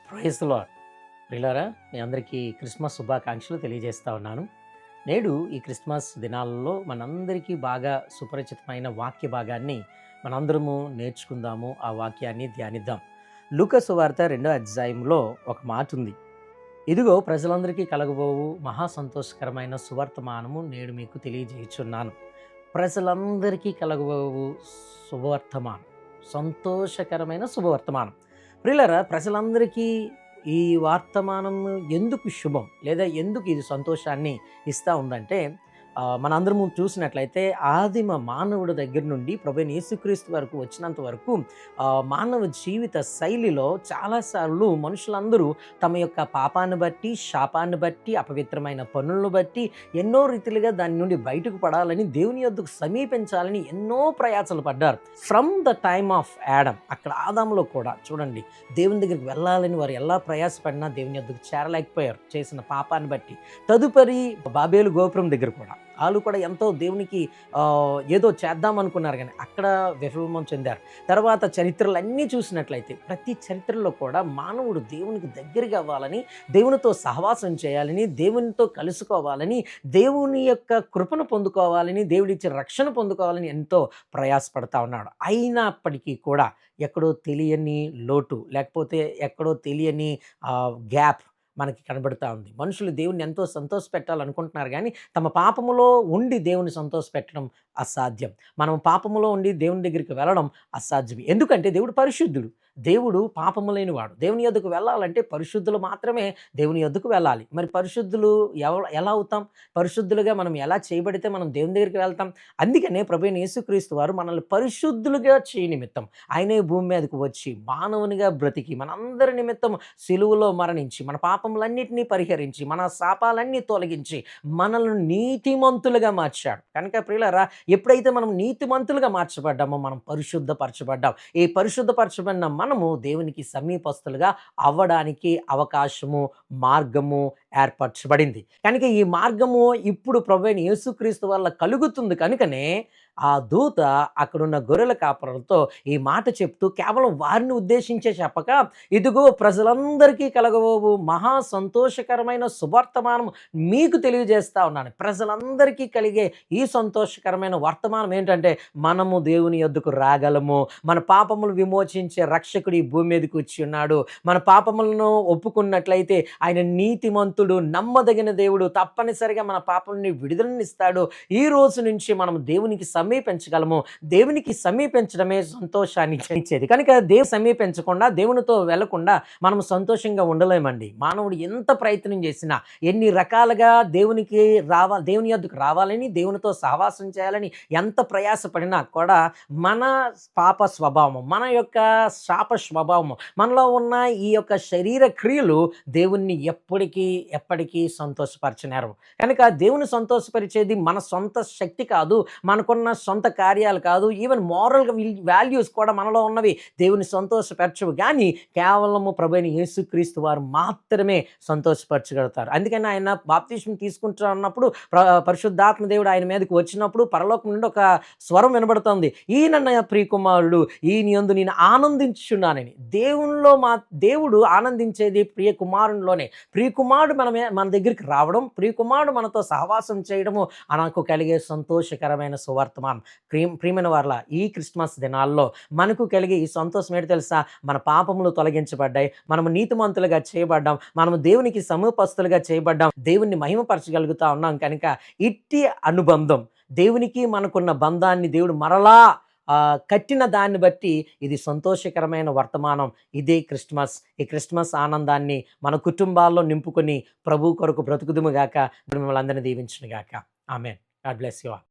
Praise the lord. ప్రియులారా, మీ అందరికీ Christmas శుభాకాంక్షలు తెలియజేస్తా ఉన్నాను. నేడు ఈ క్రిస్మస్ దినాలలో మనందరికీ బాగా సుపరిచితమైన వాక్య భాగాన్ని మనందరము నేర్చుకుందాము. ఆ వాక్యాన్ని ధ్యానిద్దాం. లూకా సువార్త 2వ అధ్యాయంలో ఒక మాట ఉంది. ఇదిగో ప్రజలందరికీ కలగబోవు మహా సంతోషకరమైన సువర్తమానము నేడు మీకు తెలియజేయుచున్నాను. ప్రజలందరికీ కలగబోవు శుభవర్తమానం, సంతోషకరమైన శుభవర్తమానం. ప్రియులారా, ప్రజలందరికీ ఈ వర్తమానం ఎందుకు శుభం లేదా ఎందుకు ఇది సంతోషాన్ని ఇస్తూ ఉందంటే, మనందరము చూసినట్లయితే ఆదిమ మానవుడి దగ్గర నుండి ప్రభువైన యేసుక్రీస్తు వరకు వచ్చినంత వరకు మానవ జీవిత శైలిలో చాలాసార్లు మనుషులందరూ తమ యొక్క పాపాన్ని బట్టి, శాపాన్ని బట్టి, అపవిత్రమైన పనులను బట్టి ఎన్నో రీతిలుగా దాని నుండి బయటకు పడాలని, దేవుని యొద్దకు సమీపించాలని ఎన్నో ప్రయాసలు పడ్డారు. From the time of Adam, అక్కడ ఆదాములో కూడా చూడండి, దేవుని దగ్గరికి వెళ్ళాలని వారు ఎలా ప్రయాసపడినా దేవుని యొద్దకు చేరలేకపోయారు చేసిన పాపాన్ని బట్టి. తదుపరి బాబేలు గోపురం దగ్గర కూడా వాళ్ళు కూడా ఎంతో దేవునికి ఏదో చేద్దాం అనుకున్నారు, కానీ అక్కడ విఫలమం చెందారు. తర్వాత చరిత్రలన్నీ చూసినట్లయితే ప్రతి చరిత్రలో కూడా మానవుడు దేవునికి దగ్గరగా అవ్వాలని, దేవునితో సహవాసం చేయాలని, దేవునితో కలుసుకోవాలని, దేవుని యొక్క కృపను పొందుకోవాలని, దేవుడిచ్చే రక్షణ పొందుకోవాలని ఎంతో ప్రయాసపడతా ఉన్నాడు. అయినప్పటికీ కూడా ఎక్కడో తెలియని లోటు, లేకపోతే ఎక్కడో తెలియని గ్యాప్ మనకి కనబడుతూ ఉంది. మనుషులు దేవుని ఎంతో సంతోషపెట్టాలనుకుంటున్నారు, కానీ తమ పాపములో ఉండి దేవుని సంతోషపెట్టడం అసాధ్యం. మనం పాపములో ఉండి దేవుని దగ్గరికి వెళ్ళడం అసాధ్యం. ఎందుకంటే దేవుడు పరిశుద్ధుడు, దేవుడు పాపము లేనివాడు. దేవుని యొద్దకు వెళ్ళాలంటే పరిశుద్ధులు మాత్రమే దేవుని యొద్దకు వెళ్ళాలి. మరి పరిశుద్ధులు ఎలా అవుతాం? పరిశుద్ధులుగా మనం ఎలా చేయబడితే మనం దేవుని దగ్గరికి వెళ్తాం? అందుకనే ప్రభువైన యేసుక్రీస్తు వారు మనల్ని పరిశుద్ధులుగా చేయ నిమిత్తం ఆయనే భూమి మీదకు వచ్చి మానవునిగా బ్రతికి మనందరి నిమిత్తం సిలువలో మరణించి మన పాపములన్నిటినీ పరిహరించి మన శాపాలన్నీ తొలగించి మనల్ని నీతిమంతులుగా మార్చాడు. కనుక ప్రియులారా, ఎప్పుడైతే మనం నీతిమంతులుగా మార్చబడ్డామో మనం పరిశుద్ధపరచబడ్డాం. ఈ పరిశుద్ధపరచబడిన మనము దేవునికి సమీపస్తులుగా అవ్వడానికి అవకాశము, మార్గము ఏర్పరచబడింది. కనుక ఈ మార్గము ఇప్పుడు ప్రభువైన యేసుక్రీస్తు వల్ల కలుగుతుంది. కనుకనే ఆ దూత అక్కడున్న గొర్రెల కాపరులతో ఈ మాట చెప్తూ కేవలం వారిని ఉద్దేశించే చెప్పక, ఇదిగో ప్రజలందరికీ కలగబోవు మహా సంతోషకరమైన సువర్తమానం మీకు తెలియజేస్తా ఉన్నాను. ప్రజలందరికీ కలిగే ఈ సంతోషకరమైన వర్తమానం ఏంటంటే, మనము దేవుని యొద్దకు రాగలము. మన పాపములు విమోచించే రక్షకుడు ఈ భూమి మీదకి వచ్చి ఉన్నాడు. మన పాపములను ఒప్పుకున్నట్లయితే ఆయన నీతిమంతుడు, నమ్మదగిన దేవుడు. తప్పనిసరిగా మన పాపముని విడుదలనిస్తాడు. ఈ రోజు నుంచి మనం దేవునికి సమీపించగలము. దేవునికి సమీపించడమే సంతోషాన్ని ఇచ్చేది. కనుక దేవుని సమీపించకుండా, దేవునితో వెళ్లకుండా మనం సంతోషంగా ఉండలేమండి. మానవుడు ఎంత ప్రయత్నం చేసినా, ఎన్ని రకాలుగా దేవుని యొద్దకు రావాలని, దేవునితో సహవాసం చేయాలని ఎంత ప్రయాసపడినా కూడా మన పాప స్వభావం, మన యొక్క శాప స్వభావం, మనలో ఉన్న ఈ యొక్క శరీర క్రియలు దేవుణ్ణి ఎప్పటికీ సంతోషపరచనేరు. కనుక దేవుని సంతోషపరిచేది మన సొంత శక్తి కాదు, మనకున్న సొంత కార్యాలు కాదు, ఈవెన్ మోరల్గా వాల్యూస్ కూడా మనలో ఉన్నవి దేవుని సంతోషపరచవు. కానీ కేవలము ప్రభువైన యేసుక్రీస్తు వారు మాత్రమే సంతోషపరచగలుగుతారు. అందుకని ఆయన బాప్తిస్మం తీసుకుంటూ ఉన్నప్పుడు పరిశుద్ధాత్మ దేవుడు ఆయన మీదకి వచ్చినప్పుడు పరలోకం నుండి ఒక స్వరం వినబడుతుంది, ఈయన నా ప్రియకుమారుడు, ఈయన యందు నేను ఆనందించుచున్నానని. దేవుడు ఆనందించేది ప్రియ కుమారునిలోనే. ప్రియకుమారుడు మన దగ్గరికి రావడం, ప్రియకుమారుడు మనతో సహవాసం చేయడము మనకు కలిగే సంతోషకరమైన సువర్తమానం. ప్రియమైన వారలా, ఈ క్రిస్మస్ దినాల్లో మనకు కలిగే ఈ సంతోషం ఏంటి తెలుసా? మన పాపములు తొలగించబడ్డాయి, మనము నీతిమంతులుగా చేయబడ్డాం, మనము దేవునికి సమీపస్తులుగా చేయబడ్డాం, దేవుణ్ణి మహిమపరచగలుగుతా ఉన్నాం. కనుక ఇట్టి అనుబంధం, దేవునికి మనకున్న బంధాన్ని దేవుడు మరలా కట్టిన దాన్ని బట్టి ఇది సంతోషకరమైన వర్తమానం. ఇదే క్రిస్మస్. ఈ క్రిస్మస్ ఆనందాన్ని మన కుటుంబాల్లో నింపుకొని ప్రభు కొరకు బ్రతుకుదుము గాక. మిమ్మల్ని అందరినీ దీవించును గాక. ఆమేన్. God bless you all.